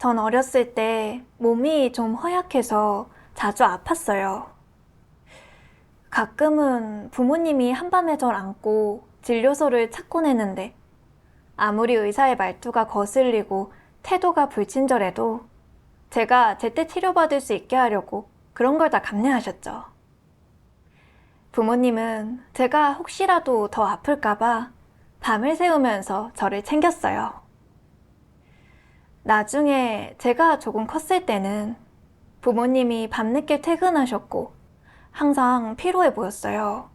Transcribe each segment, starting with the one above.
전 어렸을 때 몸이 좀 허약해서 자주 아팠어요. 가끔은 부모님이 한밤에 절 안고 진료소를 찾곤 했는데 아무리 의사의 말투가 거슬리고 태도가 불친절해도 제가 제때 치료받을 수 있게 하려고 그런 걸 다 감내하셨죠. 부모님은 제가 혹시라도 더 아플까봐 밤을 새우면서 저를 챙겼어요. 나중에 제가 조금 컸을 때는 부모님이 밤늦게 퇴근하셨고 항상 피로해 보였어요.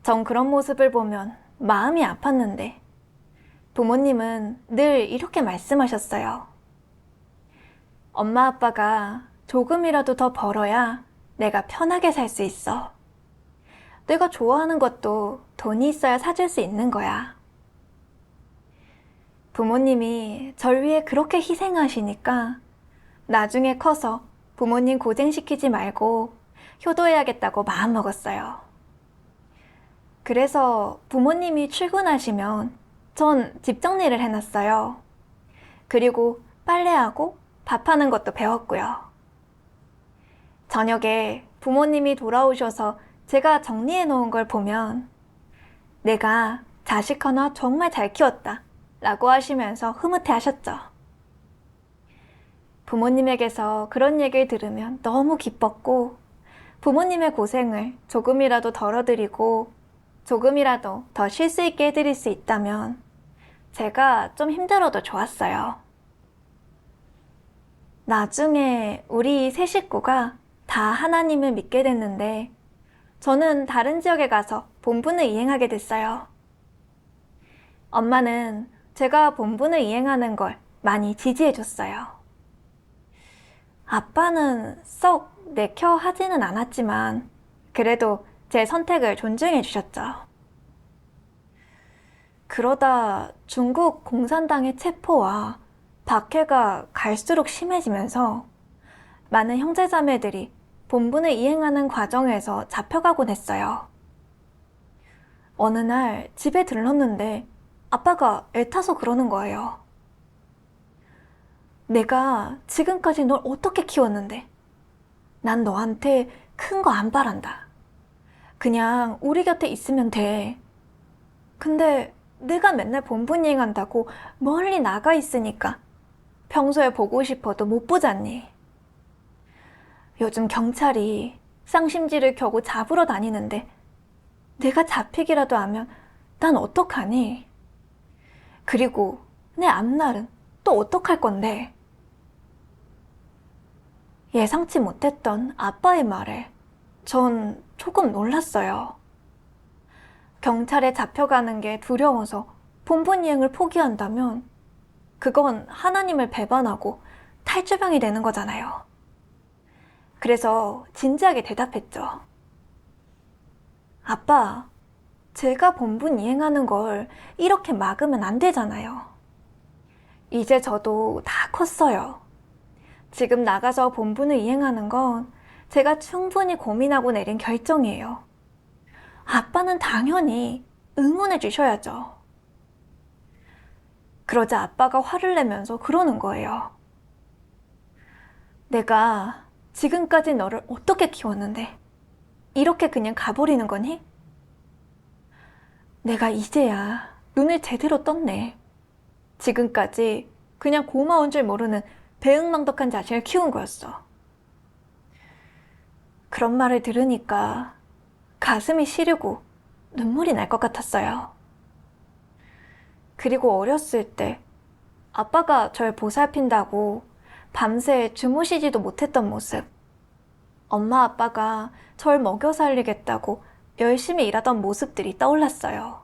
전 그런 모습을 보면 마음이 아팠는데 부모님은 늘 이렇게 말씀하셨어요. 엄마 아빠가 조금이라도 더 벌어야 내가 편하게 살 수 있어. 내가 좋아하는 것도 돈이 있어야 사줄 수 있는 거야. 부모님이 절 위해 그렇게 희생하시니까 나중에 커서 부모님 고생시키지 말고 효도해야겠다고 마음먹었어요. 그래서 부모님이 출근하시면 전 집 정리를 해놨어요. 그리고 빨래하고 밥하는 것도 배웠고요. 저녁에 부모님이 돌아오셔서 제가 정리해 놓은 걸 보면 내가 자식 하나 정말 잘 키웠다 라고 하시면서 흐뭇해 하셨죠. 부모님에게서 그런 얘기를 들으면 너무 기뻤고 부모님의 고생을 조금이라도 덜어드리고 조금이라도 더 쉴 수 있게 해드릴 수 있다면 제가 좀 힘들어도 좋았어요. 나중에 우리 세 식구가 다 하나님을 믿게 됐는데 저는 다른 지역에 가서 본분을 이행하게 됐어요. 엄마는 제가 본분을 이행하는 걸 많이 지지해줬어요. 아빠는 썩 내켜 하지는 않았지만 그래도 제 선택을 존중해 주셨죠. 그러다 중국 공산당의 체포와 박해가 갈수록 심해지면서 많은 형제자매들이 본분을 이행하는 과정에서 잡혀가곤 했어요. 어느 날 집에 들렀는데 아빠가 애타서 그러는 거예요. 내가 지금까지 널 어떻게 키웠는데 난 너한테 큰 거 안 바란다. 그냥 우리 곁에 있으면 돼. 근데 내가 맨날 본분 이행한다고 멀리 나가 있으니까 평소에 보고 싶어도 못 보잖니. 요즘 경찰이 쌍심지를 켜고 잡으러 다니는데 내가 잡히기라도 하면 난 어떡하니? 그리고 내 앞날은 또 어떡할 건데? 예상치 못했던 아빠의 말에 전 조금 놀랐어요. 경찰에 잡혀가는 게 두려워서 본분 이행을 포기한다면 그건 하나님을 배반하고 탈주병이 되는 거잖아요. 그래서 진지하게 대답했죠. 아빠, 제가 본분 이행하는 걸 이렇게 막으면 안 되잖아요. 이제 저도 다 컸어요. 지금 나가서 본분을 이행하는 건 제가 충분히 고민하고 내린 결정이에요. 아빠는 당연히 응원해 주셔야죠. 그러자 아빠가 화를 내면서 그러는 거예요. 내가 지금까지 너를 어떻게 키웠는데 이렇게 그냥 가버리는 거니? 내가 이제야 눈을 제대로 떴네. 지금까지 그냥 고마운 줄 모르는 배은망덕한 자신을 키운 거였어. 그런 말을 들으니까 가슴이 시리고 눈물이 날 것 같았어요. 그리고 어렸을 때 아빠가 절 보살핀다고 밤새 주무시지도 못했던 모습, 엄마 아빠가 절 먹여 살리겠다고 열심히 일하던 모습들이 떠올랐어요.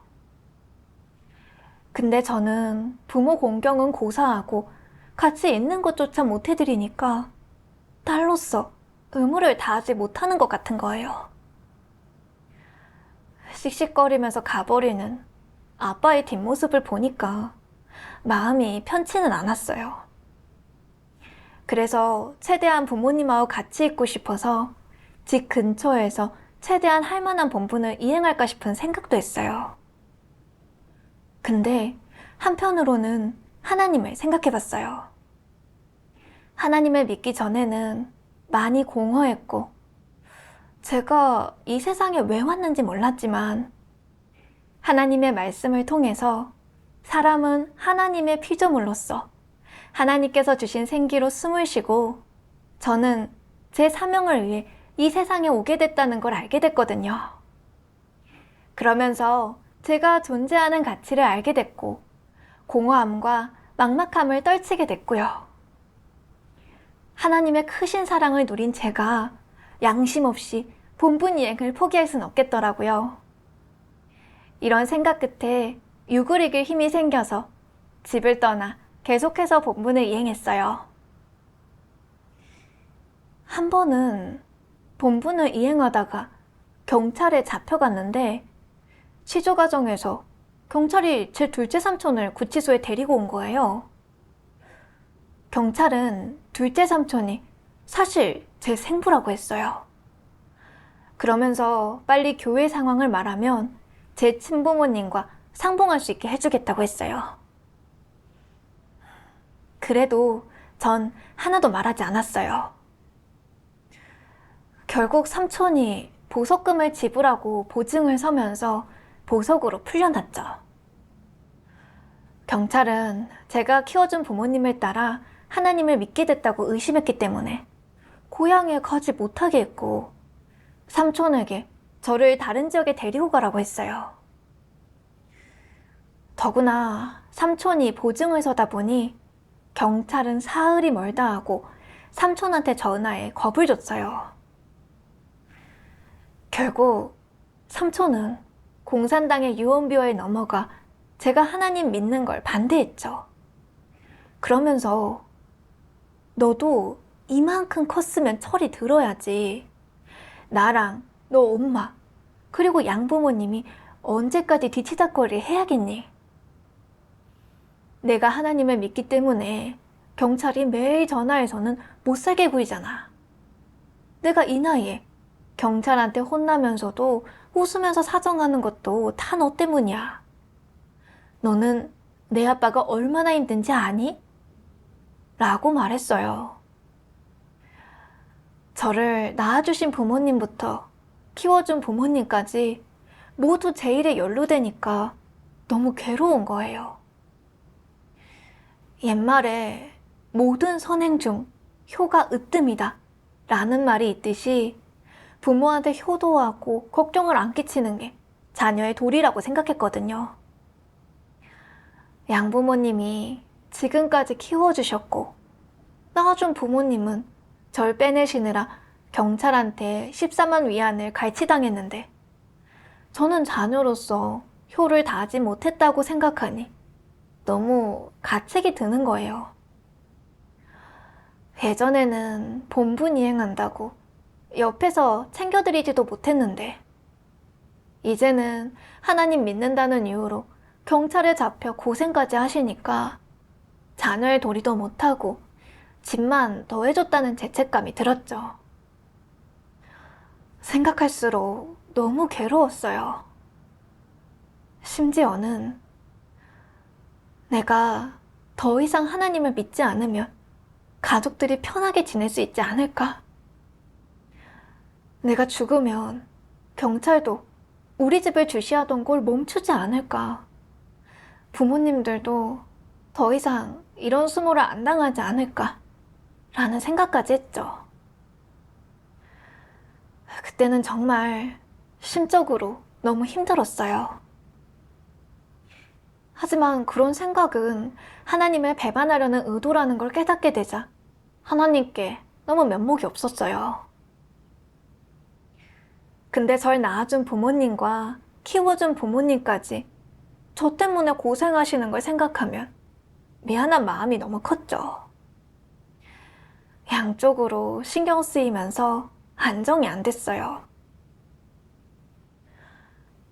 근데 저는 부모 공경은 고사하고 같이 있는 것조차 못 해드리니까 딸로서 의무를 다하지 못하는 것 같은 거예요. 씩씩거리면서 가버리는 아빠의 뒷모습을 보니까 마음이 편치는 않았어요. 그래서 최대한 부모님하고 같이 있고 싶어서 집 근처에서 최대한 할 만한 본분을 이행할까 싶은 생각도 했어요. 근데 한편으로는 하나님을 생각해봤어요. 하나님을 믿기 전에는 많이 공허했고, 제가 이 세상에 왜 왔는지 몰랐지만, 하나님의 말씀을 통해서 사람은 하나님의 피조물로서 하나님께서 주신 생기로 숨을 쉬고, 저는 제 사명을 위해 이 세상에 오게 됐다는 걸 알게 됐거든요. 그러면서 제가 존재하는 가치를 알게 됐고, 공허함과 막막함을 떨치게 됐고요. 하나님의 크신 사랑을 누린 제가 양심 없이 본분 이행을 포기할 순 없겠더라고요. 이런 생각 끝에 육을 이길 힘이 생겨서 집을 떠나 계속해서 본분을 이행했어요. 한 번은 본분을 이행하다가 경찰에 잡혀갔는데, 취조 과정에서 경찰이 제 둘째 삼촌을 구치소에 데리고 온 거예요. 경찰은 둘째 삼촌이 사실 제 생부라고 했어요. 그러면서 빨리 교회 상황을 말하면 제 친부모님과 상봉할 수 있게 해주겠다고 했어요. 그래도 전 하나도 말하지 않았어요. 결국 삼촌이 보석금을 지불하고 보증을 서면서 보석으로 풀려났죠. 경찰은 제가 키워준 부모님을 따라 하나님을 믿게 됐다고 의심했기 때문에 고향에 가지 못하게 했고, 삼촌에게 저를 다른 지역에 데리고 가라고 했어요. 더구나 삼촌이 보증을 서다 보니 경찰은 사흘이 멀다 하고 삼촌한테 전화해 겁을 줬어요. 결국 삼촌은 공산당의 유언비어에 넘어가 제가 하나님 믿는 걸 반대했죠. 그러면서 너도 이만큼 컸으면 철이 들어야지. 나랑 너 엄마 그리고 양부모님이 언제까지 뒤치다꺼리 해야겠니? 내가 하나님을 믿기 때문에 경찰이 매일 전화해서는 못살게 구이잖아. 내가 이 나이에 경찰한테 혼나면서도 웃으면서 사정하는 것도 다 너 때문이야. 너는 내 아빠가 얼마나 힘든지 아니? 라고 말했어요. 저를 낳아주신 부모님부터 키워준 부모님까지 모두 제 일에 연루되니까 너무 괴로운 거예요. 옛말에 모든 선행 중 효가 으뜸이다 라는 말이 있듯이 부모한테 효도하고 걱정을 안 끼치는 게 자녀의 도리라고 생각했거든요. 양부모님이 지금까지 키워주셨고, 낳아준 부모님은 절 빼내시느라 경찰한테 14만 위안을 갈취당했는데, 저는 자녀로서 효를 다하지 못했다고 생각하니 너무 가책이 드는 거예요. 예전에는 본분 이행한다고 옆에서 챙겨드리지도 못했는데, 이제는 하나님 믿는다는 이유로 경찰에 잡혀 고생까지 하시니까 자녀의 도리도 못하고 집만 더해줬다는 죄책감이 들었죠. 생각할수록 너무 괴로웠어요. 심지어는 내가 더 이상 하나님을 믿지 않으면 가족들이 편하게 지낼 수 있지 않을까? 내가 죽으면 경찰도 우리 집을 주시하던 걸 멈추지 않을까? 부모님들도 더 이상 이런 수모를 안 당하지 않을까? 라는 생각까지 했죠. 그때는 정말 심적으로 너무 힘들었어요. 하지만 그런 생각은 하나님을 배반하려는 의도라는 걸 깨닫게 되자 하나님께 너무 면목이 없었어요. 근데 절 낳아준 부모님과 키워준 부모님까지 저 때문에 고생하시는 걸 생각하면 미안한 마음이 너무 컸죠. 양쪽으로 신경 쓰이면서 안정이 안 됐어요.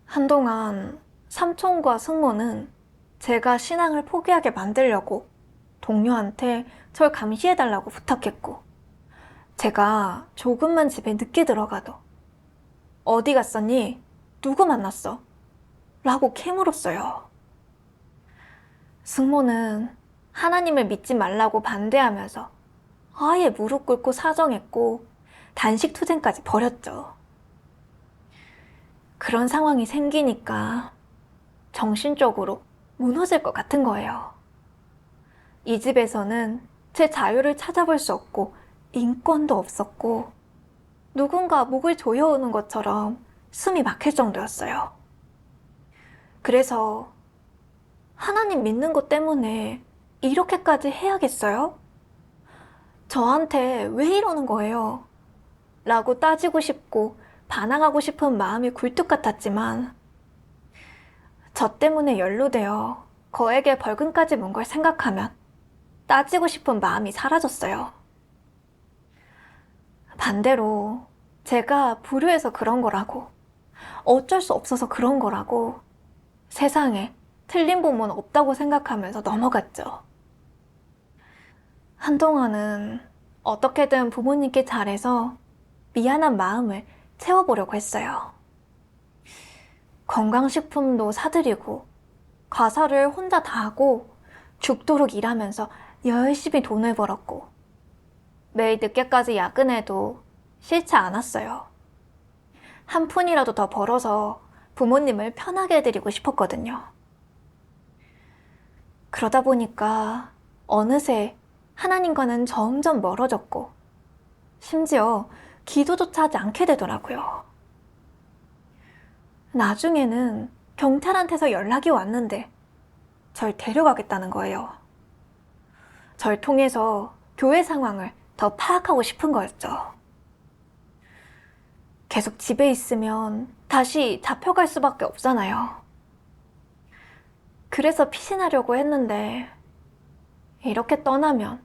한동안 삼촌과 승모는 제가 신앙을 포기하게 만들려고 동료한테 절 감시해달라고 부탁했고, 제가 조금만 집에 늦게 들어가도 어디 갔었니? 누구 만났어? 라고 캐물었어요. 승모는 하나님을 믿지 말라고 반대하면서 아예 무릎 꿇고 사정했고 단식 투쟁까지 벌였죠. 그런 상황이 생기니까 정신적으로 무너질 것 같은 거예요. 이 집에서는 제 자유를 찾아볼 수 없고 인권도 없었고 누군가 목을 조여오는 것처럼 숨이 막힐 정도였어요. 그래서 하나님 믿는 것 때문에 이렇게까지 해야겠어요? 저한테 왜 이러는 거예요? 라고 따지고 싶고 반항하고 싶은 마음이 굴뚝 같았지만 저 때문에 연루되어 거에게 벌금까지 문 걸 생각하면 따지고 싶은 마음이 사라졌어요. 반대로 제가 불효해서 그런 거라고, 어쩔 수 없어서 그런 거라고 세상에 틀린 부모는 없다고 생각하면서 넘어갔죠. 한동안은 어떻게든 부모님께 잘해서 미안한 마음을 채워보려고 했어요. 건강식품도 사드리고 가사를 혼자 다 하고 죽도록 일하면서 열심히 돈을 벌었고 매일 늦게까지 야근해도 싫지 않았어요. 한 푼이라도 더 벌어서 부모님을 편하게 해드리고 싶었거든요. 그러다 보니까 어느새 하나님과는 점점 멀어졌고 심지어 기도조차 하지 않게 되더라고요. 나중에는 경찰한테서 연락이 왔는데 절 데려가겠다는 거예요. 절 통해서 교회 상황을 더 파악하고 싶은 거였죠. 계속 집에 있으면 다시 잡혀갈 수밖에 없잖아요. 그래서 피신하려고 했는데 이렇게 떠나면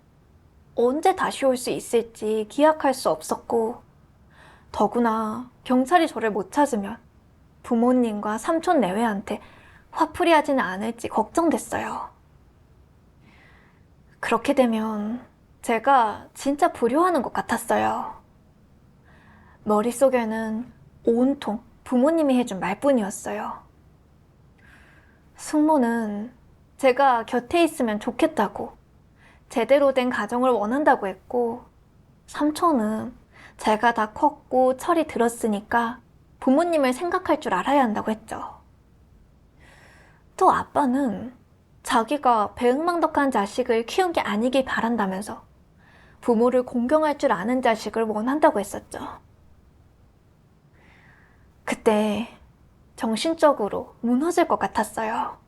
언제 다시 올 수 있을지 기약할 수 없었고 더구나 경찰이 저를 못 찾으면 부모님과 삼촌 내외한테 화풀이하지는 않을지 걱정됐어요. 그렇게 되면 제가 진짜 불효하는 것 같았어요. 머릿속에는 온통 부모님이 해준 말뿐이었어요. 숙모는 제가 곁에 있으면 좋겠다고 제대로 된 가정을 원한다고 했고 삼촌은 제가 다 컸고 철이 들었으니까 부모님을 생각할 줄 알아야 한다고 했죠. 또 아빠는 자기가 배은망덕한 자식을 키운 게 아니길 바란다면서 부모를 공경할 줄 아는 자식을 원한다고 했었죠. 그때 정신적으로 무너질 것 같았어요.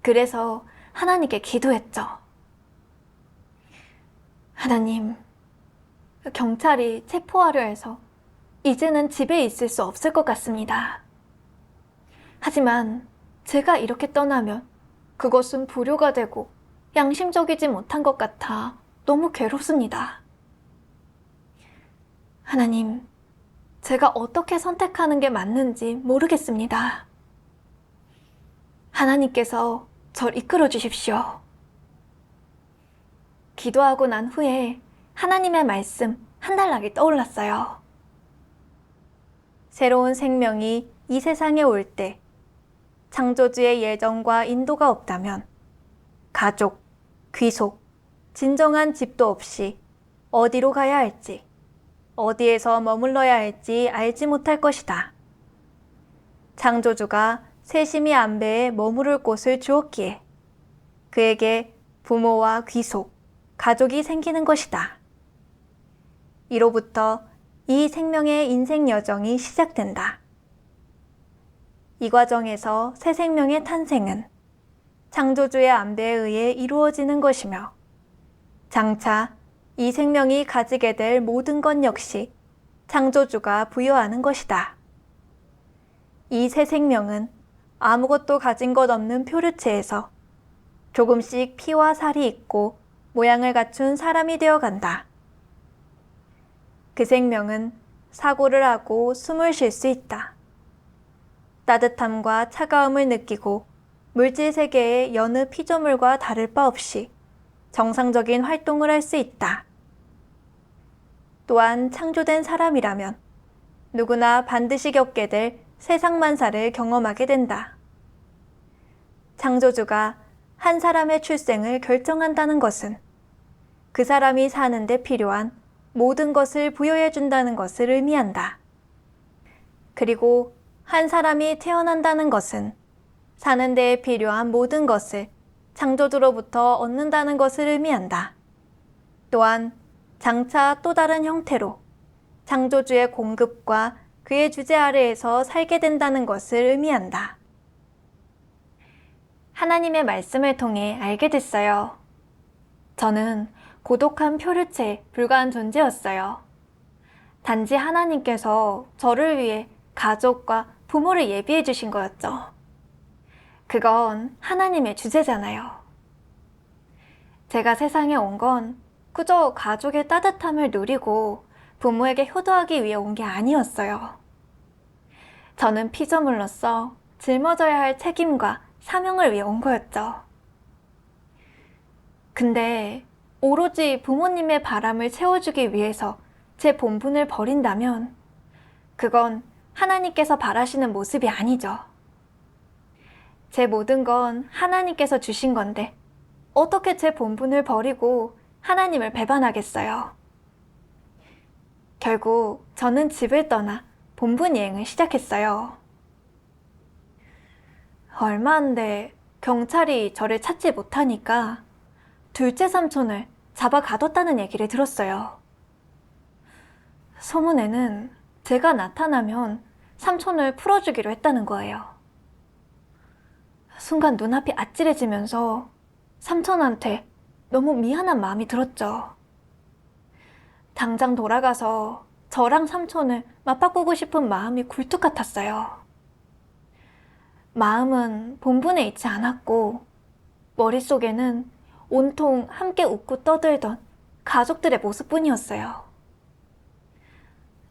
그래서 하나님께 기도했죠. 하나님, 경찰이 체포하려 해서 이제는 집에 있을 수 없을 것 같습니다. 하지만 제가 이렇게 떠나면 그것은 불효가 되고 양심적이지 못한 것 같아 너무 괴롭습니다. 하나님, 제가 어떻게 선택하는 게 맞는지 모르겠습니다. 하나님께서 절 이끌어 주십시오. 기도하고 난 후에 하나님의 말씀 한 단락이 떠올랐어요. 새로운 생명이 이 세상에 올 때 창조주의 예정과 인도가 없다면 가족, 귀속, 진정한 집도 없이 어디로 가야 할지, 어디에서 머물러야 할지 알지 못할 것이다. 창조주가 세심히 안배에 머무를 곳을 주었기에 그에게 부모와 귀속, 가족이 생기는 것이다. 이로부터 이 생명의 인생 여정이 시작된다. 이 과정에서 새 생명의 탄생은 창조주의 안배에 의해 이루어지는 것이며 장차 이 생명이 가지게 될 모든 것 역시 창조주가 부여하는 것이다. 이 새 생명은 아무것도 가진 것 없는 표류체에서 조금씩 피와 살이 있고 모양을 갖춘 사람이 되어간다. 그 생명은 사고를 하고 숨을 쉴 수 있다. 따뜻함과 차가움을 느끼고 물질 세계의 여느 피조물과 다를 바 없이 정상적인 활동을 할 수 있다. 또한 창조된 사람이라면 누구나 반드시 겪게 될 세상만사를 경험하게 된다. 창조주가 한 사람의 출생을 결정한다는 것은 그 사람이 사는 데 필요한 모든 것을 부여해 준다는 것을 의미한다. 그리고 한 사람이 태어난다는 것은 사는 데에 필요한 모든 것을 창조주로부터 얻는다는 것을 의미한다. 또한 장차 또 다른 형태로 창조주의 공급과 그의 주재 아래에서 살게 된다는 것을 의미한다. 하나님의 말씀을 통해 알게 됐어요. 저는 고독한 표류체에 불과한 존재였어요. 단지 하나님께서 저를 위해 가족과 부모를 예비해 주신 거였죠. 그건 하나님의 주제잖아요. 제가 세상에 온 건 그저 가족의 따뜻함을 누리고 부모에게 효도하기 위해 온 게 아니었어요. 저는 피조물로서 짊어져야 할 책임과 사명을 위해 온 거였죠. 근데 오로지 부모님의 바람을 채워주기 위해서 제 본분을 버린다면 그건 하나님께서 바라시는 모습이 아니죠. 제 모든 건 하나님께서 주신 건데 어떻게 제 본분을 버리고 하나님을 배반하겠어요? 결국 저는 집을 떠나 본분 여행을 시작했어요. 얼마 안 돼 경찰이 저를 찾지 못하니까 둘째 삼촌을 잡아 가뒀다는 얘기를 들었어요. 소문에는 제가 나타나면 삼촌을 풀어주기로 했다는 거예요. 순간 눈앞이 아찔해지면서 삼촌한테 너무 미안한 마음이 들었죠. 당장 돌아가서 저랑 삼촌을 맞바꾸고 싶은 마음이 굴뚝 같았어요. 마음은 본분에 있지 않았고 머릿속에는 온통 함께 웃고 떠들던 가족들의 모습뿐이었어요.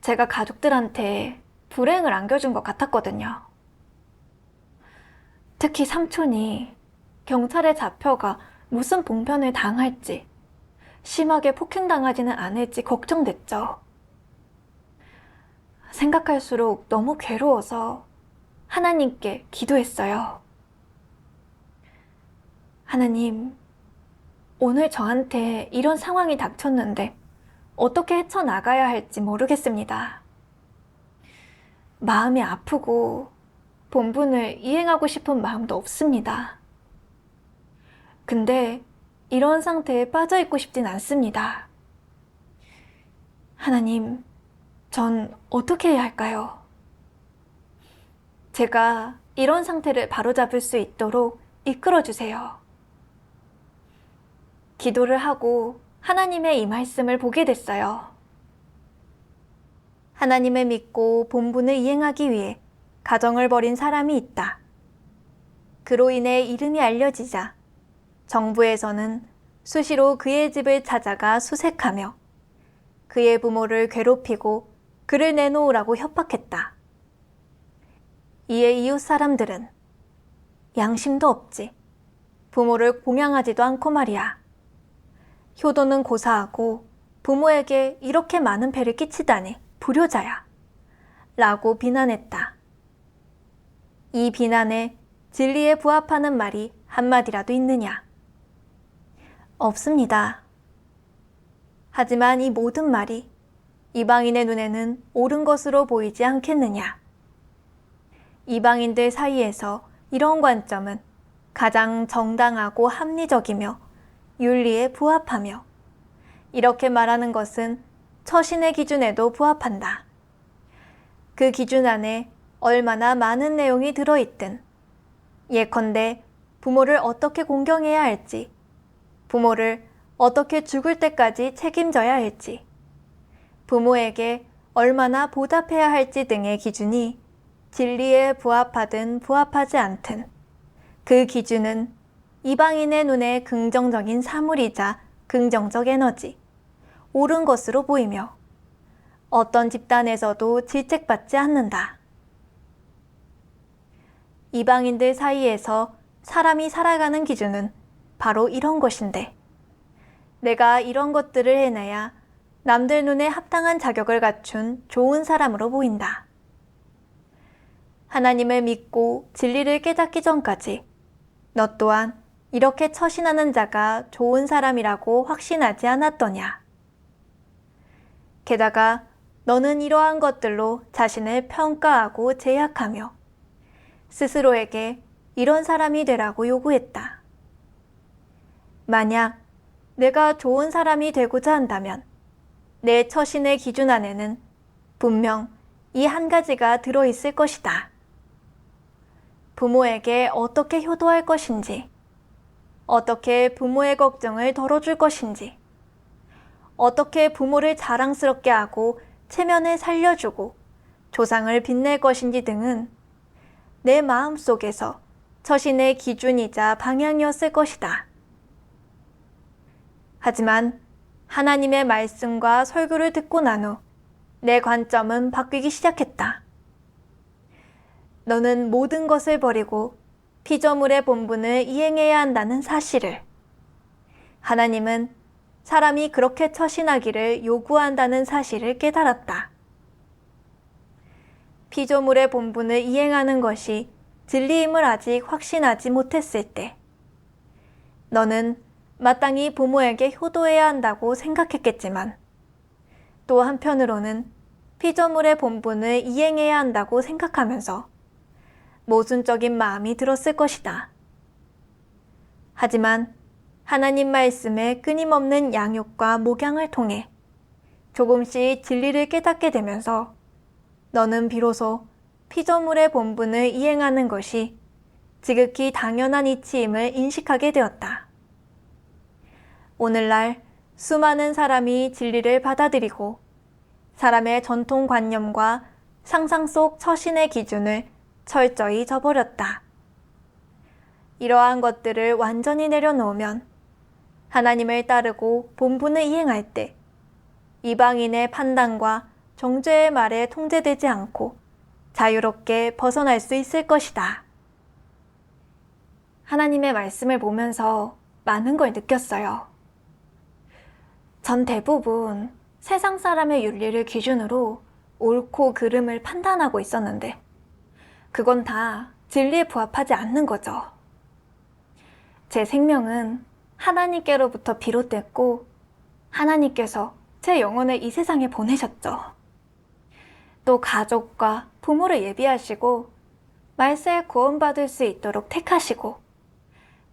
제가 가족들한테 불행을 안겨준 것 같았거든요. 특히 삼촌이 경찰에 잡혀가 무슨 봉변을 당할지, 심하게 폭행당하지는 않을지 걱정됐죠. 생각할수록 너무 괴로워서 하나님께 기도했어요. 하나님, 오늘 저한테 이런 상황이 닥쳤는데 어떻게 헤쳐나가야 할지 모르겠습니다. 마음이 아프고 본분을 이행하고 싶은 마음도 없습니다. 근데 이런 상태에 빠져있고 싶진 않습니다. 하나님, 전 어떻게 해야 할까요? 제가 이런 상태를 바로잡을 수 있도록 이끌어주세요. 기도를 하고 하나님의 이 말씀을 보게 됐어요. 하나님을 믿고 본분을 이행하기 위해 가정을 버린 사람이 있다. 그로 인해 이름이 알려지자 정부에서는 수시로 그의 집을 찾아가 수색하며 그의 부모를 괴롭히고 그를 내놓으라고 협박했다. 이에 이웃 사람들은 양심도 없지. 부모를 공양하지도 않고 말이야. 효도는 고사하고 부모에게 이렇게 많은 배를 끼치다니 불효자야. 라고 비난했다. 이 비난에 진리에 부합하는 말이 한마디라도 있느냐? 없습니다. 하지만 이 모든 말이 이방인의 눈에는 옳은 것으로 보이지 않겠느냐? 이방인들 사이에서 이런 관점은 가장 정당하고 합리적이며 윤리에 부합하며 이렇게 말하는 것은 처신의 기준에도 부합한다. 그 기준 안에 얼마나 많은 내용이 들어있든 예컨대 부모를 어떻게 공경해야 할지, 부모를 어떻게 죽을 때까지 책임져야 할지, 부모에게 얼마나 보답해야 할지 등의 기준이 진리에 부합하든 부합하지 않든 그 기준은 이방인의 눈에 긍정적인 사물이자 긍정적 에너지, 옳은 것으로 보이며 어떤 집단에서도 질책받지 않는다. 이방인들 사이에서 사람이 살아가는 기준은 바로 이런 것인데 내가 이런 것들을 해내야 남들 눈에 합당한 자격을 갖춘 좋은 사람으로 보인다. 하나님을 믿고 진리를 깨닫기 전까지 너 또한 이렇게 처신하는 자가 좋은 사람이라고 확신하지 않았더냐? 게다가 너는 이러한 것들로 자신을 평가하고 제약하며 스스로에게 이런 사람이 되라고 요구했다. 만약 내가 좋은 사람이 되고자 한다면 내 처신의 기준 안에는 분명 이 한 가지가 들어있을 것이다. 부모에게 어떻게 효도할 것인지, 어떻게 부모의 걱정을 덜어줄 것인지, 어떻게 부모를 자랑스럽게 하고 체면을 살려주고 조상을 빛낼 것인지 등은 내 마음속에서 처신의 기준이자 방향이었을 것이다. 하지만 하나님의 말씀과 설교를 듣고 난 후 내 관점은 바뀌기 시작했다. 너는 모든 것을 버리고 피조물의 본분을 이행해야 한다는 사실을, 하나님은 사람이 그렇게 처신하기를 요구한다는 사실을 깨달았다. 피조물의 본분을 이행하는 것이 진리임을 아직 확신하지 못했을 때, 너는 마땅히 부모에게 효도해야 한다고 생각했겠지만, 또 한편으로는 피조물의 본분을 이행해야 한다고 생각하면서 모순적인 마음이 들었을 것이다. 하지만 하나님 말씀의 끊임없는 양육과 목양을 통해 조금씩 진리를 깨닫게 되면서 너는 비로소 피조물의 본분을 이행하는 것이 지극히 당연한 이치임을 인식하게 되었다. 오늘날 수많은 사람이 진리를 받아들이고 사람의 전통관념과 상상 속 처신의 기준을 철저히 저버렸다. 이러한 것들을 완전히 내려놓으면 하나님을 따르고 본분을 이행할 때 이방인의 판단과 정죄의 말에 통제되지 않고 자유롭게 벗어날 수 있을 것이다. 하나님의 말씀을 보면서 많은 걸 느꼈어요. 전 대부분 세상 사람의 윤리를 기준으로 옳고 그름을 판단하고 있었는데 그건 다 진리에 부합하지 않는 거죠. 제 생명은 하나님께로부터 비롯됐고 하나님께서 제 영혼을 이 세상에 보내셨죠. 또 가족과 부모를 예비하시고 말세에 구원받을 수 있도록 택하시고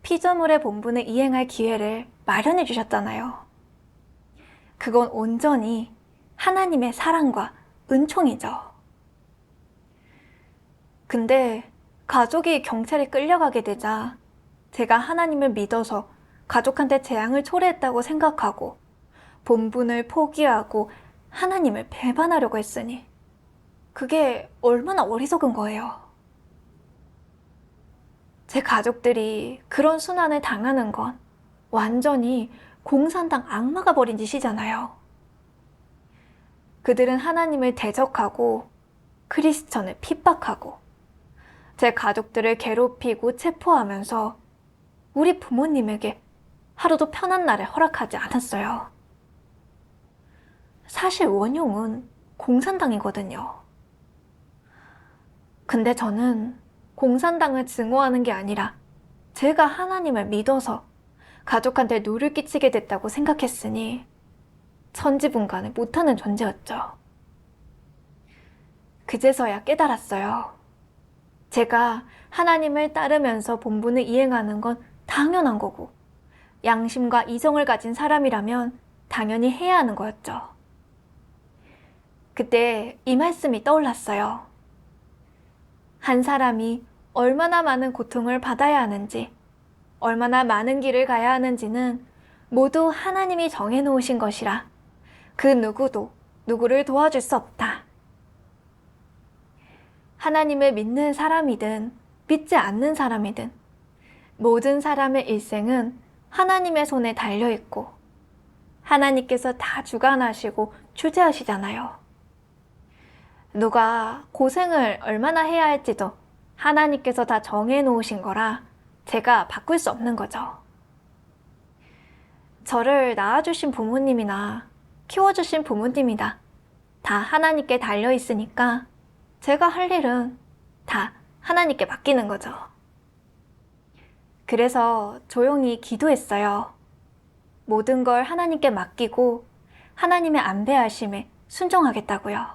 피조물의 본분을 이행할 기회를 마련해 주셨잖아요. 그건 온전히 하나님의 사랑과 은총이죠. 근데 가족이 경찰에 끌려가게 되자 제가 하나님을 믿어서 가족한테 재앙을 초래했다고 생각하고 본분을 포기하고 하나님을 배반하려고 했으니 그게 얼마나 어리석은 거예요. 제 가족들이 그런 순환을 당하는 건 완전히 공산당 악마가 벌인 짓이잖아요. 그들은 하나님을 대적하고 크리스천을 핍박하고 제 가족들을 괴롭히고 체포하면서 우리 부모님에게 하루도 편한 날을 허락하지 않았어요. 사실 원흉은 공산당이거든요. 근데 저는 공산당을 증오하는 게 아니라 제가 하나님을 믿어서 가족한테 누를 끼치게 됐다고 생각했으니 천지분간을 못하는 존재였죠. 그제서야 깨달았어요. 제가 하나님을 따르면서 본분을 이행하는 건 당연한 거고 양심과 이성을 가진 사람이라면 당연히 해야 하는 거였죠. 그때 이 말씀이 떠올랐어요. 한 사람이 얼마나 많은 고통을 받아야 하는지, 얼마나 많은 길을 가야 하는지는 모두 하나님이 정해놓으신 것이라 그 누구도 누구를 도와줄 수 없다. 하나님을 믿는 사람이든 믿지 않는 사람이든 모든 사람의 일생은 하나님의 손에 달려있고 하나님께서 다 주관하시고 주재하시잖아요. 누가 고생을 얼마나 해야 할지도 하나님께서 다 정해놓으신 거라 제가 바꿀 수 없는 거죠. 저를 낳아주신 부모님이나 키워주신 부모님이다 다 하나님께 달려있으니까 제가 할 일은 다 하나님께 맡기는 거죠. 그래서 조용히 기도했어요. 모든 걸 하나님께 맡기고 하나님의 안배하심에 순종하겠다고요.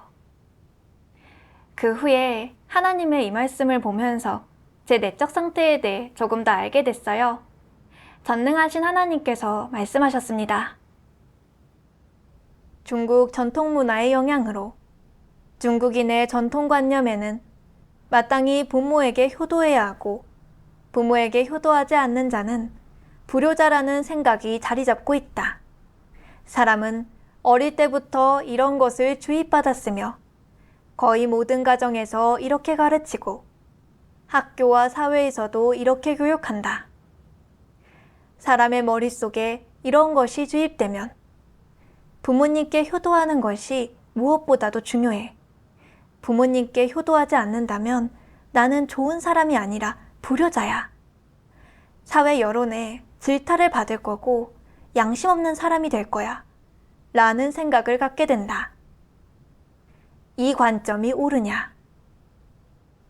그 후에 하나님의 이 말씀을 보면서 제 내적 상태에 대해 조금 더 알게 됐어요. 전능하신 하나님께서 말씀하셨습니다. 중국 전통 문화의 영향으로 중국인의 전통관념에는 마땅히 부모에게 효도해야 하고 부모에게 효도하지 않는 자는 불효자라는 생각이 자리 잡고 있다. 사람은 어릴 때부터 이런 것을 주입받았으며 거의 모든 가정에서 이렇게 가르치고 학교와 사회에서도 이렇게 교육한다. 사람의 머릿속에 이런 것이 주입되면 부모님께 효도하는 것이 무엇보다도 중요해. 부모님께 효도하지 않는다면 나는 좋은 사람이 아니라 불효자야. 사회 여론에 질타를 받을 거고 양심 없는 사람이 될 거야. 라는 생각을 갖게 된다. 이 관점이 옳으냐?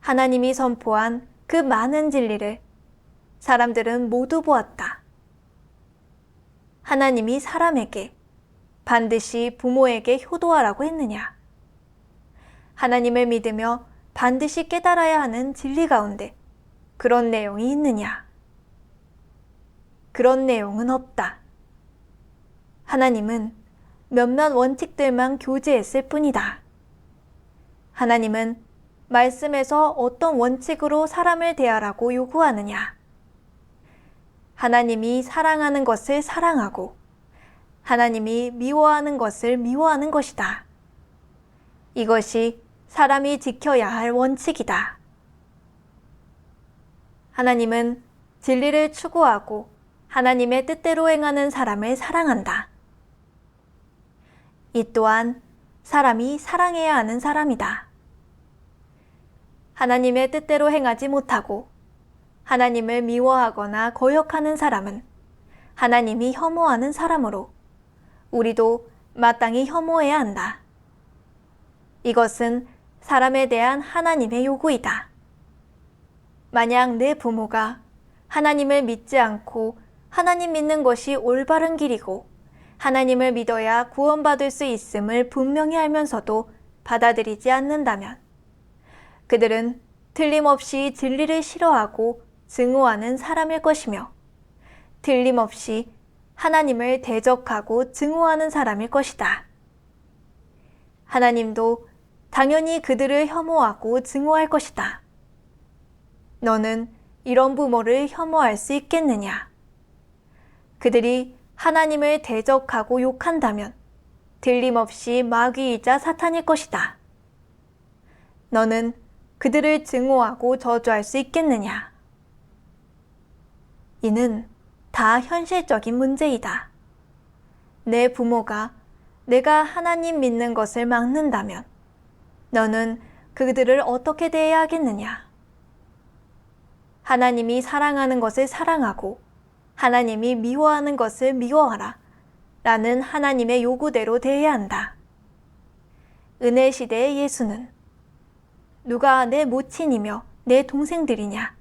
하나님이 선포한 그 많은 진리를 사람들은 모두 보았다. 하나님이 사람에게 반드시 부모에게 효도하라고 했느냐? 하나님을 믿으며 반드시 깨달아야 하는 진리 가운데 그런 내용이 있느냐? 그런 내용은 없다. 하나님은 몇몇 원칙들만 교제했을 뿐이다. 하나님은 말씀에서 어떤 원칙으로 사람을 대하라고 요구하느냐? 하나님이 사랑하는 것을 사랑하고 하나님이 미워하는 것을 미워하는 것이다. 이것이 사람이 지켜야 할 원칙이다. 하나님은 진리를 추구하고 하나님의 뜻대로 행하는 사람을 사랑한다. 이 또한 사람이 사랑해야 하는 사람이다. 하나님의 뜻대로 행하지 못하고 하나님을 미워하거나 거역하는 사람은 하나님이 혐오하는 사람으로 우리도 마땅히 혐오해야 한다. 이것은 사람에 대한 하나님의 요구이다. 만약 내 부모가 하나님을 믿지 않고 하나님 믿는 것이 올바른 길이고 하나님을 믿어야 구원받을 수 있음을 분명히 알면서도 받아들이지 않는다면 그들은 틀림없이 진리를 싫어하고 증오하는 사람일 것이며 틀림없이 하나님을 대적하고 증오하는 사람일 것이다. 하나님도 당연히 그들을 혐오하고 증오할 것이다. 너는 이런 부모를 혐오할 수 있겠느냐? 그들이 하나님을 대적하고 욕한다면 틀림없이 마귀이자 사탄일 것이다. 너는 그들을 증오하고 저주할 수 있겠느냐? 이는 다 현실적인 문제이다. 내 부모가 내가 하나님 믿는 것을 막는다면 너는 그들을 어떻게 대해야 하겠느냐? 하나님이 사랑하는 것을 사랑하고 하나님이 미워하는 것을 미워하라 라는 하나님의 요구대로 대해야 한다. 은혜 시대의 예수는 누가 내 모친이며 내 동생들이냐?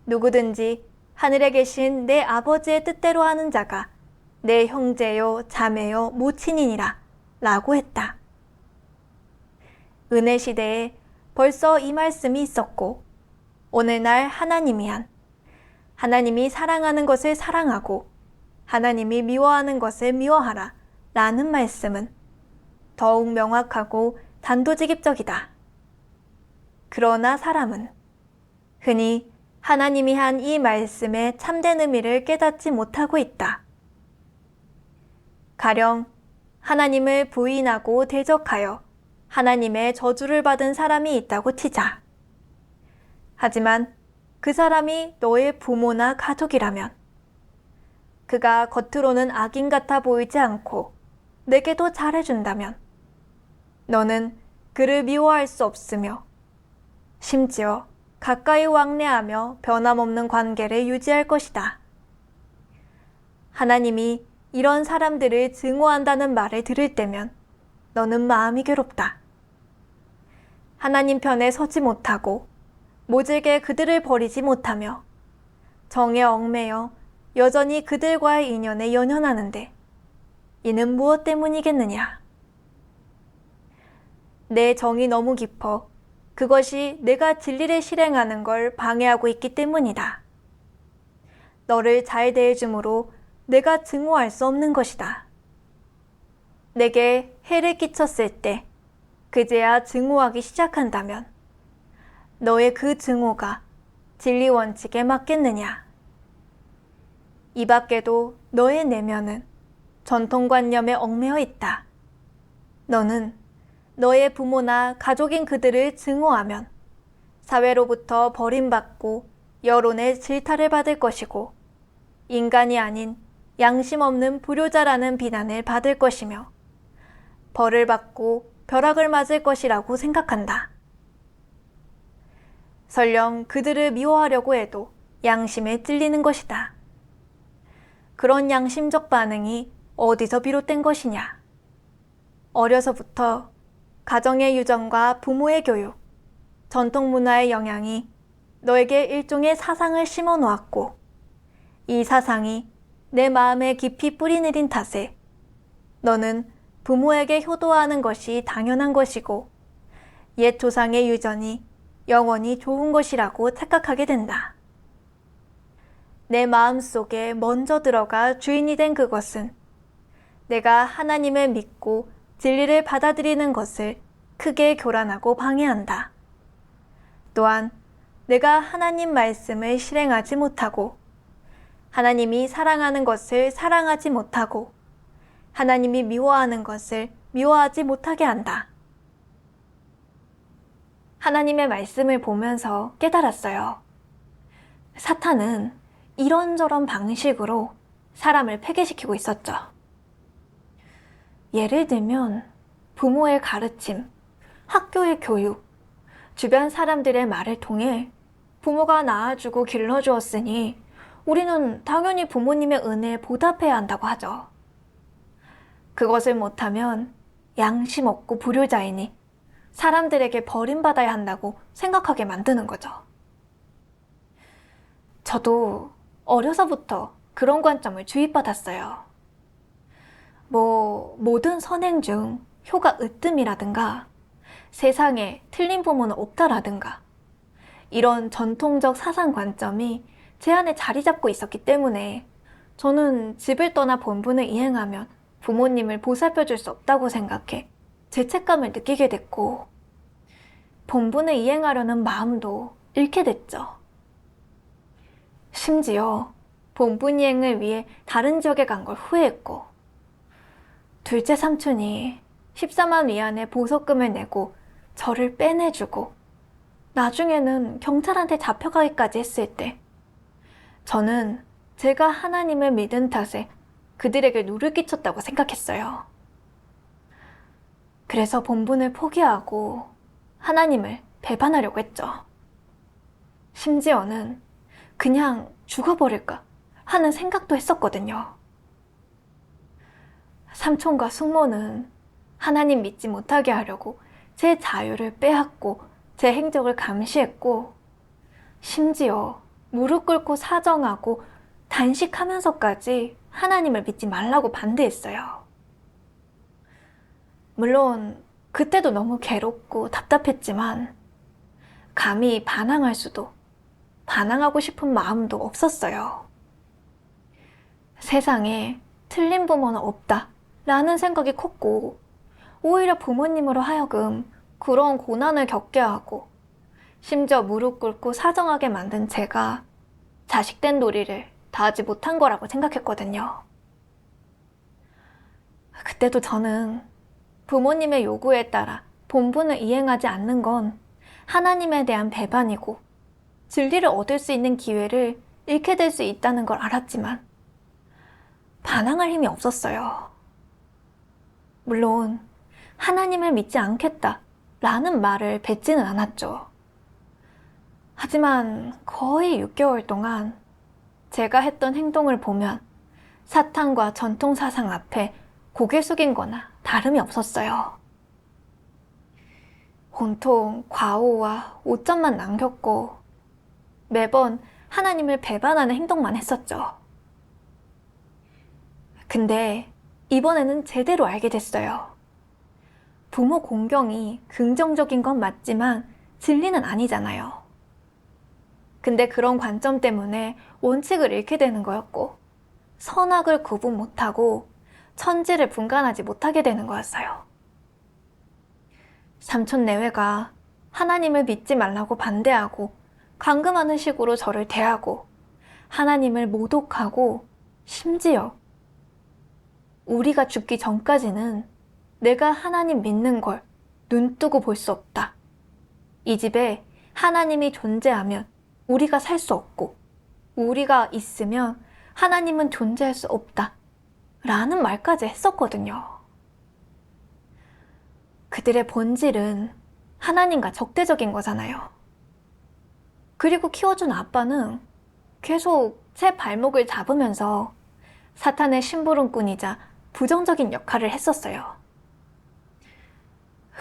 누구든지 하늘에 계신 내 아버지의 뜻대로 하는 자가 내 형제요 자매요 모친이니라 라고 했다. 은혜 시대에 벌써 이 말씀이 있었고 오늘날 하나님이 한 하나님이 사랑하는 것을 사랑하고 하나님이 미워하는 것을 미워하라 라는 말씀은 더욱 명확하고 단도직입적이다. 그러나 사람은 흔히 하나님이 한 이 말씀의 참된 의미를 깨닫지 못하고 있다. 가령 하나님을 부인하고 대적하여 하나님의 저주를 받은 사람이 있다고 치자. 하지만 그 사람이 너의 부모나 가족이라면 그가 겉으로는 악인 같아 보이지 않고 내게도 잘해준다면 너는 그를 미워할 수 없으며 심지어 가까이 왕래하며 변함없는 관계를 유지할 것이다. 하나님이 이런 사람들을 증오한다는 말을 들을 때면 너는 마음이 괴롭다. 하나님 편에 서지 못하고 모질게 그들을 버리지 못하며 정에 얽매여 여전히 그들과의 인연에 연연하는데 이는 무엇 때문이겠느냐? 내 정이 너무 깊어 그것이 내가 진리를 실행하는 걸 방해하고 있기 때문이다. 너를 잘 대해주므로 내가 증오할 수 없는 것이다. 내게 해를 끼쳤을 때 그제야 증오하기 시작한다면 너의 그 증오가 진리 원칙에 맞겠느냐? 이 밖에도 너의 내면은 전통관념에 얽매여 있다. 너는 너의 부모나 가족인 그들을 증오하면 사회로부터 버림받고 여론의 질타를 받을 것이고 인간이 아닌 양심 없는 불효자라는 비난을 받을 것이며 벌을 받고 벼락을 맞을 것이라고 생각한다. 설령 그들을 미워하려고 해도 양심에 찔리는 것이다. 그런 양심적 반응이 어디서 비롯된 것이냐? 어려서부터 가정의 유전과 부모의 교육, 전통 문화의 영향이 너에게 일종의 사상을 심어 놓았고 이 사상이 내 마음에 깊이 뿌리 내린 탓에 너는 부모에게 효도하는 것이 당연한 것이고 옛 조상의 유전이 영원히 좋은 것이라고 착각하게 된다. 내 마음속에 먼저 들어가 주인이 된 그것은 내가 하나님을 믿고 진리를 받아들이는 것을 크게 교란하고 방해한다. 또한 내가 하나님 말씀을 실행하지 못하고 하나님이 사랑하는 것을 사랑하지 못하고 하나님이 미워하는 것을 미워하지 못하게 한다. 하나님의 말씀을 보면서 깨달았어요. 사탄은 이런저런 방식으로 사람을 폐괴시키고 있었죠. 예를 들면 부모의 가르침, 학교의 교육, 주변 사람들의 말을 통해 부모가 낳아주고 길러주었으니 우리는 당연히 부모님의 은혜에 보답해야 한다고 하죠. 그것을 못하면 양심 없고 불효자이니 사람들에게 버림받아야 한다고 생각하게 만드는 거죠. 저도 어려서부터 그런 관점을 주입받았어요. 모든 선행 중 효가 으뜸이라든가 세상에 틀린 부모는 없다라든가 이런 전통적 사상 관점이 제 안에 자리 잡고 있었기 때문에 저는 집을 떠나 본분을 이행하면 부모님을 보살펴 줄 수 없다고 생각해 죄책감을 느끼게 됐고 본분을 이행하려는 마음도 잃게 됐죠. 심지어 본분 이행을 위해 다른 지역에 간 걸 후회했고 둘째 삼촌이 14만 위안의 보석금을 내고 저를 빼내주고 나중에는 경찰한테 잡혀가기까지 했을 때 저는 제가 하나님을 믿은 탓에 그들에게 누를 끼쳤다고 생각했어요. 그래서 본분을 포기하고 하나님을 배반하려고 했죠. 심지어는 그냥 죽어버릴까 하는 생각도 했었거든요. 삼촌과 숙모는 하나님 믿지 못하게 하려고 제 자유를 빼앗고 제 행적을 감시했고 심지어 무릎 꿇고 사정하고 단식하면서까지 하나님을 믿지 말라고 반대했어요. 물론 그때도 너무 괴롭고 답답했지만 감히 반항할 수도 반항하고 싶은 마음도 없었어요. 세상에 틀린 부모는 없다 라는 생각이 컸고 오히려 부모님으로 하여금 그런 고난을 겪게 하고 심지어 무릎 꿇고 사정하게 만든 제가 자식된 도리를 다하지 못한 거라고 생각했거든요. 그때도 저는 부모님의 요구에 따라 본분을 이행하지 않는 건 하나님에 대한 배반이고 진리를 얻을 수 있는 기회를 잃게 될 수 있다는 걸 알았지만 반항할 힘이 없었어요. 물론 하나님을 믿지 않겠다 라는 말을 뱉지는 않았죠. 하지만 거의 6개월 동안 제가 했던 행동을 보면 사탄과 전통사상 앞에 고개 숙인 거나 다름이 없었어요. 온통 과오와 오점만 남겼고 매번 하나님을 배반하는 행동만 했었죠. 근데 이번에는 제대로 알게 됐어요. 부모 공경이 긍정적인 건 맞지만 진리는 아니잖아요. 근데 그런 관점 때문에 원칙을 잃게 되는 거였고, 선악을 구분 못하고 천지를 분간하지 못하게 되는 거였어요. 삼촌 내외가 하나님을 믿지 말라고 반대하고 감금하는 식으로 저를 대하고 하나님을 모독하고 심지어 우리가 죽기 전까지는 내가 하나님 믿는 걸 눈뜨고 볼 수 없다. 이 집에 하나님이 존재하면 우리가 살 수 없고 우리가 있으면 하나님은 존재할 수 없다. 라는 말까지 했었거든요. 그들의 본질은 하나님과 적대적인 거잖아요. 그리고 키워준 아빠는 계속 제 발목을 잡으면서 사탄의 심부름꾼이자 부정적인 역할을 했었어요.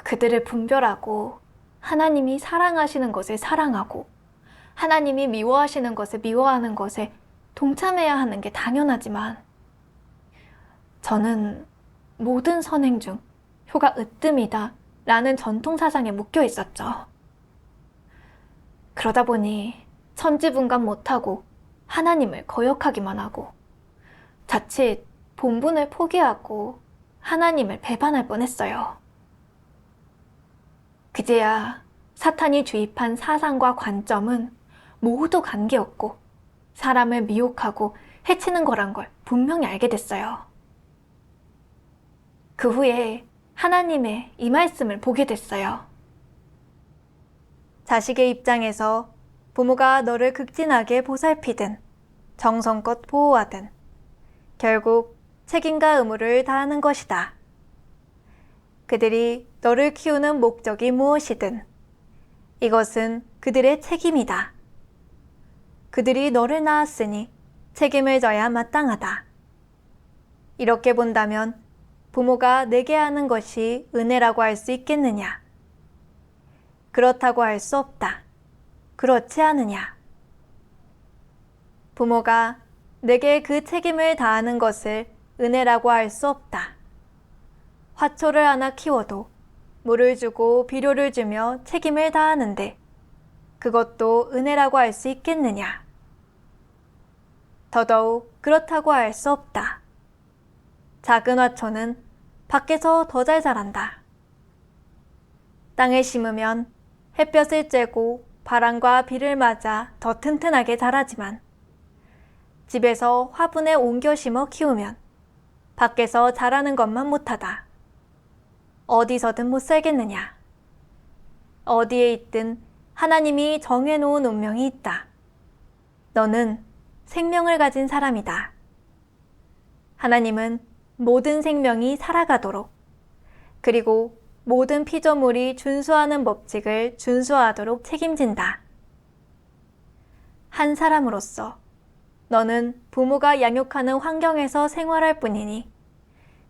그들을 분별하고 하나님이 사랑하시는 것을 사랑하고 하나님이 미워하시는 것을 미워하는 것에 동참해야 하는 게 당연하지만 저는 모든 선행 중 효가 으뜸이다 라는 전통사상에 묶여 있었죠. 그러다 보니 천지분간 못하고 하나님을 거역하기만 하고 자칫 본분을 포기하고 하나님을 배반할 뻔했어요. 그제야 사탄이 주입한 사상과 관점은 모두 관계없고 사람을 미혹하고 해치는 거란 걸 분명히 알게 됐어요. 그 후에 하나님의 이 말씀을 보게 됐어요. 자식의 입장에서 부모가 너를 극진하게 보살피든 정성껏 보호하든 결국 책임과 의무를 다하는 것이다. 그들이 너를 키우는 목적이 무엇이든 이것은 그들의 책임이다. 그들이 너를 낳았으니 책임을 져야 마땅하다. 이렇게 본다면 부모가 내게 하는 것이 은혜라고 할 수 있겠느냐? 그렇다고 할 수 없다. 그렇지 않으냐? 부모가 내게 그 책임을 다하는 것을 은혜라고 할 수 없다. 화초를 하나 키워도 물을 주고 비료를 주며 책임을 다하는데 그것도 은혜라고 할 수 있겠느냐? 더더욱 그렇다고 할 수 없다. 작은 화초는 밖에서 더 잘 자란다. 땅에 심으면 햇볕을 쬐고 바람과 비를 맞아 더 튼튼하게 자라지만 집에서 화분에 옮겨 심어 키우면 밖에서 자라는 것만 못하다. 어디서든 못 살겠느냐? 어디에 있든 하나님이 정해놓은 운명이 있다. 너는 생명을 가진 사람이다. 하나님은 모든 생명이 살아가도록 그리고 모든 피조물이 준수하는 법칙을 준수하도록 책임진다. 한 사람으로서 너는 부모가 양육하는 환경에서 생활할 뿐이니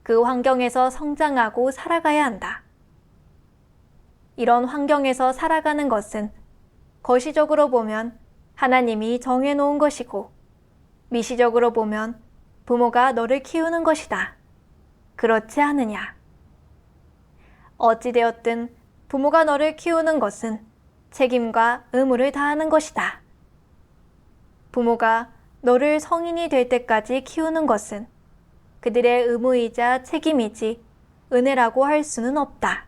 그 환경에서 성장하고 살아가야 한다. 이런 환경에서 살아가는 것은 거시적으로 보면 하나님이 정해놓은 것이고 미시적으로 보면 부모가 너를 키우는 것이다. 그렇지 않으냐? 어찌되었든 부모가 너를 키우는 것은 책임과 의무를 다하는 것이다. 부모가 너를 성인이 될 때까지 키우는 것은 그들의 의무이자 책임이지 은혜라고 할 수는 없다.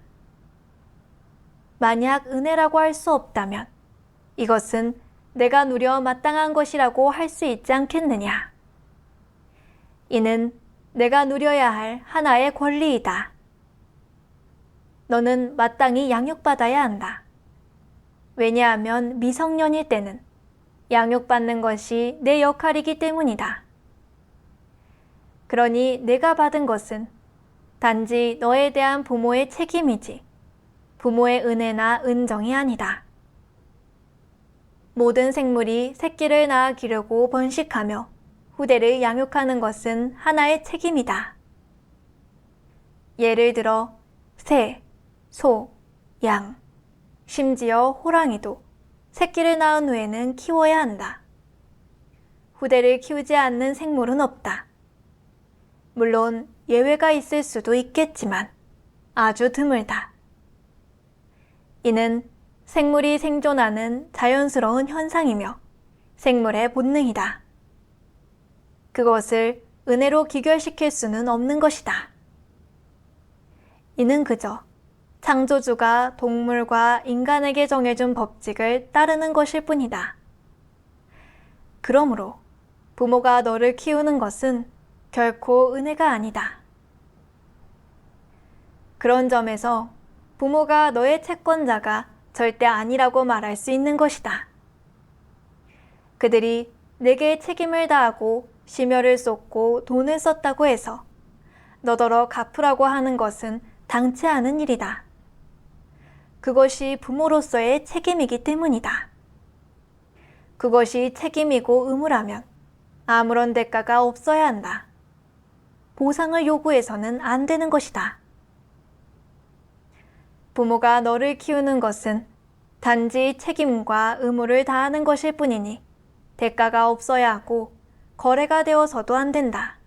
만약 은혜라고 할 수 없다면 이것은 내가 누려 마땅한 것이라고 할 수 있지 않겠느냐? 이는 내가 누려야 할 하나의 권리이다. 너는 마땅히 양육받아야 한다. 왜냐하면 미성년일 때는 양육받는 것이 내 역할이기 때문이다. 그러니 내가 받은 것은 단지 너에 대한 부모의 책임이지 부모의 은혜나 은정이 아니다. 모든 생물이 새끼를 낳아 기르고 번식하며 후대를 양육하는 것은 하나의 책임이다. 예를 들어 새, 소, 양, 심지어 호랑이도 새끼를 낳은 후에는 키워야 한다. 후대를 키우지 않는 생물은 없다. 물론 예외가 있을 수도 있겠지만 아주 드물다. 이는 생물이 생존하는 자연스러운 현상이며 생물의 본능이다. 그것을 은혜로 귀결시킬 수는 없는 것이다. 이는 그저 창조주가 동물과 인간에게 정해준 법칙을 따르는 것일 뿐이다. 그러므로 부모가 너를 키우는 것은 결코 은혜가 아니다. 그런 점에서 부모가 너의 채권자가 절대 아니라고 말할 수 있는 것이다. 그들이 내게 책임을 다하고 심혈을 쏟고 돈을 썼다고 해서 너더러 갚으라고 하는 것은 당치 않은 일이다. 그것이 부모로서의 책임이기 때문이다. 그것이 책임이고 의무라면 아무런 대가가 없어야 한다. 보상을 요구해서는 안 되는 것이다. 부모가 너를 키우는 것은 단지 책임과 의무를 다하는 것일 뿐이니 대가가 없어야 하고 거래가 되어서도 안 된다.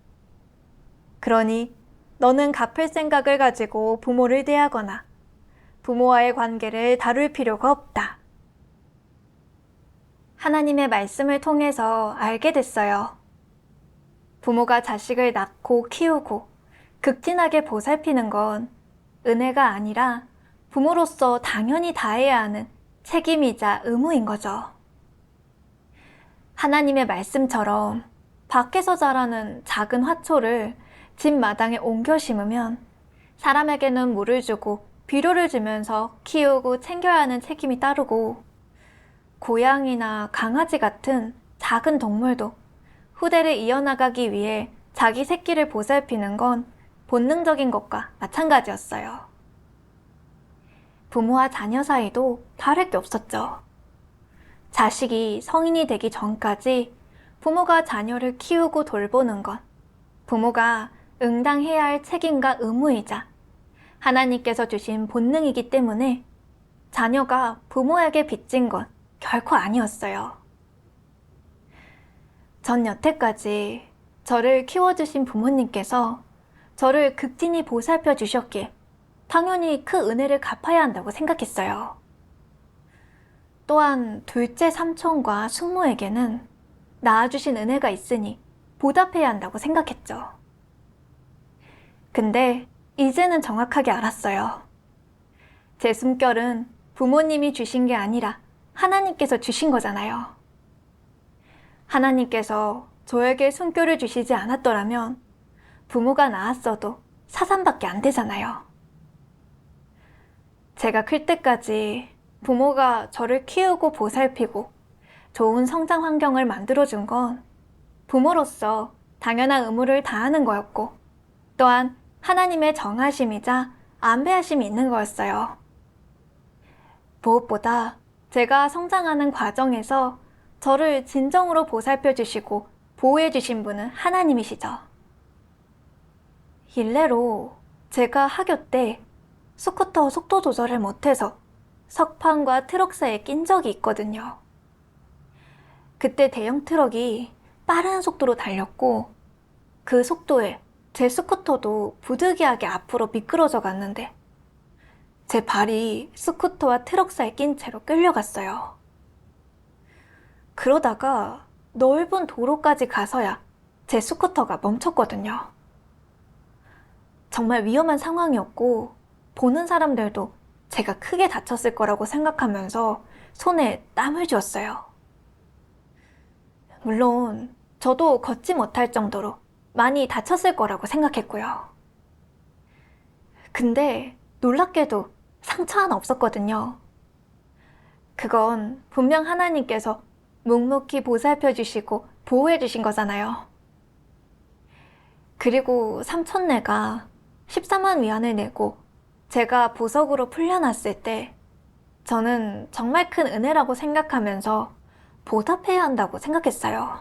그러니 너는 갚을 생각을 가지고 부모를 대하거나 부모와의 관계를 다룰 필요가 없다. 하나님의 말씀을 통해서 알게 됐어요. 부모가 자식을 낳고 키우고 극진하게 보살피는 건 은혜가 아니라 부모로서 당연히 다해야 하는 책임이자 의무인 거죠. 하나님의 말씀처럼 밖에서 자라는 작은 화초를 집 마당에 옮겨 심으면 사람에게는 물을 주고 비료를 주면서 키우고 챙겨야 하는 책임이 따르고 고양이나 강아지 같은 작은 동물도 후대를 이어나가기 위해 자기 새끼를 보살피는 건 본능적인 것과 마찬가지였어요. 부모와 자녀 사이도 다를 게 없었죠. 자식이 성인이 되기 전까지 부모가 자녀를 키우고 돌보는 건 부모가 응당해야 할 책임과 의무이자 하나님께서 주신 본능이기 때문에 자녀가 부모에게 빚진 건 결코 아니었어요. 전 여태까지 저를 키워주신 부모님께서 저를 극진히 보살펴 주셨기에 당연히 그 은혜를 갚아야 한다고 생각했어요. 또한 둘째 삼촌과 숙모에게는 낳아주신 은혜가 있으니 보답해야 한다고 생각했죠. 근데 이제는 정확하게 알았어요. 제 숨결은 부모님이 주신 게 아니라 하나님께서 주신 거잖아요. 하나님께서 저에게 숨결을 주시지 않았더라면 부모가 낳았어도 사산밖에 안 되잖아요. 제가 클 때까지 부모가 저를 키우고 보살피고 좋은 성장 환경을 만들어준 건 부모로서 당연한 의무를 다하는 거였고 또한 하나님의 정하심이자 안배하심이 있는 거였어요. 무엇보다 제가 성장하는 과정에서 저를 진정으로 보살펴 주시고 보호해 주신 분은 하나님이시죠. 일례로 제가 학교 때 스쿠터 속도 조절을 못해서 석판과 트럭 사이에 낀 적이 있거든요. 그때 대형 트럭이 빠른 속도로 달렸고 그 속도에 제 스쿠터도 부득이하게 앞으로 미끄러져 갔는데 제 발이 스쿠터와 트럭 사이에 낀 채로 끌려갔어요. 그러다가 넓은 도로까지 가서야 제 스쿠터가 멈췄거든요. 정말 위험한 상황이었고 보는 사람들도 제가 크게 다쳤을 거라고 생각하면서 손에 땀을 쥐었어요. 물론 저도 걷지 못할 정도로 많이 다쳤을 거라고 생각했고요. 근데 놀랍게도 상처 하나 없었거든요. 그건 분명 하나님께서 묵묵히 보살펴 주시고 보호해 주신 거잖아요. 그리고 삼촌네가 14만 위안을 내고 제가 보석으로 풀려났을 때 저는 정말 큰 은혜라고 생각하면서 보답해야 한다고 생각했어요.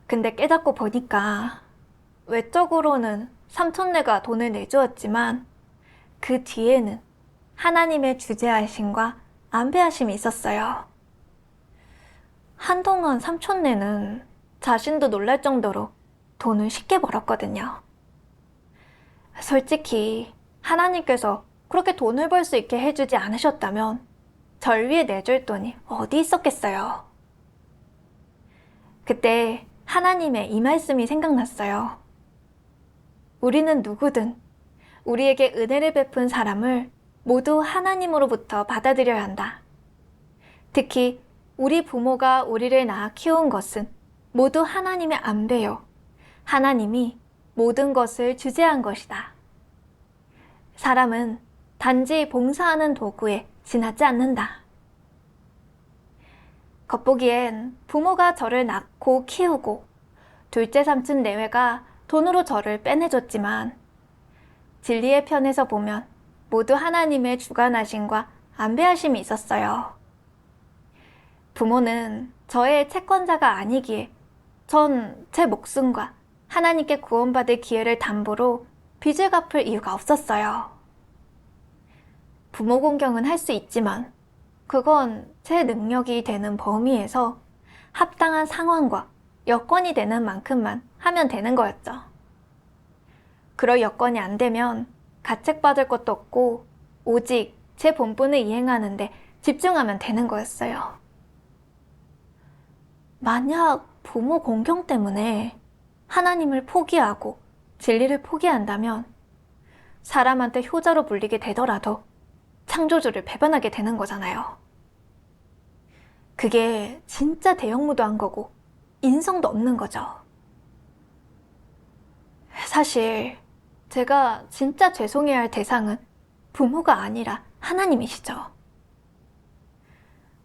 근데 깨닫고 보니까 외적으로는 삼촌네가 돈을 내주었지만 그 뒤에는 하나님의 주재하심과 안배하심이 있었어요. 한동안 삼촌네는 자신도 놀랄 정도로 돈을 쉽게 벌었거든요. 솔직히 하나님께서 그렇게 돈을 벌 수 있게 해주지 않으셨다면 절 위해 내줄 돈이 어디 있었겠어요. 그때 하나님의 이 말씀이 생각났어요. 우리는 누구든 우리에게 은혜를 베푼 사람을 모두 하나님으로부터 받아들여야 한다. 특히 우리 부모가 우리를 낳아 키운 것은 모두 하나님의 안배요. 하나님이 모든 것을 주재한 것이다. 사람은 단지 봉사하는 도구에 지나지 않는다. 겉보기엔 부모가 저를 낳고 키우고 둘째 삼촌 내외가 돈으로 저를 빼내줬지만 진리의 편에서 보면 모두 하나님의 주관하심과 안배하심이 있었어요. 부모는 저의 채권자가 아니기에 전 제 목숨과 하나님께 구원받을 기회를 담보로 빚을 갚을 이유가 없었어요. 부모 공경은 할 수 있지만 그건 제 능력이 되는 범위에서 합당한 상황과 여건이 되는 만큼만 하면 되는 거였죠. 그럴 여건이 안 되면 가책받을 것도 없고 오직 제 본분을 이행하는데 집중하면 되는 거였어요. 만약 부모 공경 때문에 하나님을 포기하고 진리를 포기한다면 사람한테 효자로 불리게 되더라도 창조주를 배반하게 되는 거잖아요. 그게 진짜 대형무도한 거고 인성도 없는 거죠. 사실 제가 진짜 죄송해야 할 대상은 부모가 아니라 하나님이시죠.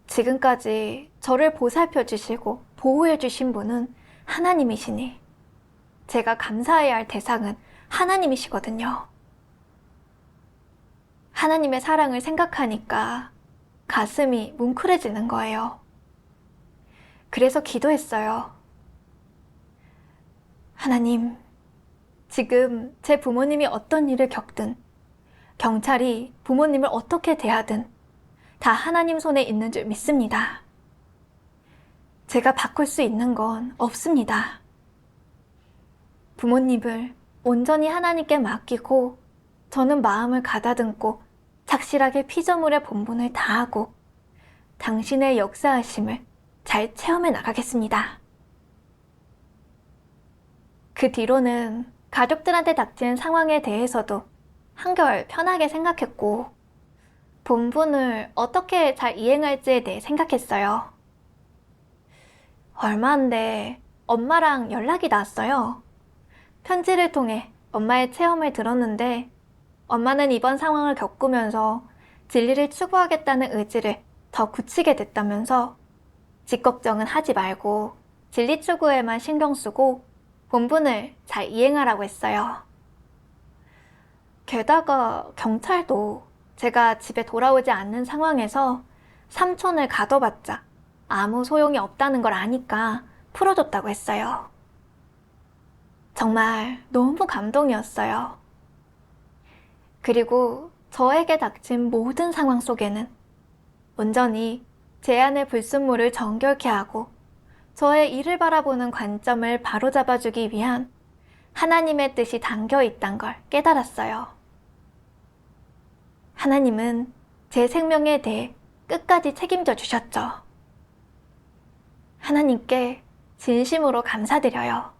지금까지 저를 보살펴 주시고 보호해 주신 분은 하나님이시니 제가 감사해야 할 대상은 하나님이시거든요. 하나님의 사랑을 생각하니까 가슴이 뭉클해지는 거예요. 그래서 기도했어요. 하나님, 지금 제 부모님이 어떤 일을 겪든 경찰이 부모님을 어떻게 대하든 다 하나님 손에 있는 줄 믿습니다. 제가 바꿀 수 있는 건 없습니다. 부모님을 온전히 하나님께 맡기고 저는 마음을 가다듬고 착실하게 피조물의 본분을 다하고 당신의 역사하심을 잘 체험해 나가겠습니다. 그 뒤로는 가족들한테 닥친 상황에 대해서도 한결 편하게 생각했고 본분을 어떻게 잘 이행할지에 대해 생각했어요. 얼마 안 돼 엄마랑 연락이 닿았어요. 편지를 통해 엄마의 체험을 들었는데 엄마는 이번 상황을 겪으면서 진리를 추구하겠다는 의지를 더 굳히게 됐다면서 집 걱정은 하지 말고 진리 추구에만 신경 쓰고 본분을 잘 이행하라고 했어요. 게다가 경찰도 제가 집에 돌아오지 않는 상황에서 삼촌을 가둬봤자 아무 소용이 없다는 걸 아니까 풀어줬다고 했어요. 정말 너무 감동이었어요. 그리고 저에게 닥친 모든 상황 속에는 온전히 제 안의 불순물을 정결케 하고 저의 이를 바라보는 관점을 바로잡아주기 위한 하나님의 뜻이 담겨 있단 걸 깨달았어요. 하나님은 제 생명에 대해 끝까지 책임져 주셨죠. 하나님께 진심으로 감사드려요.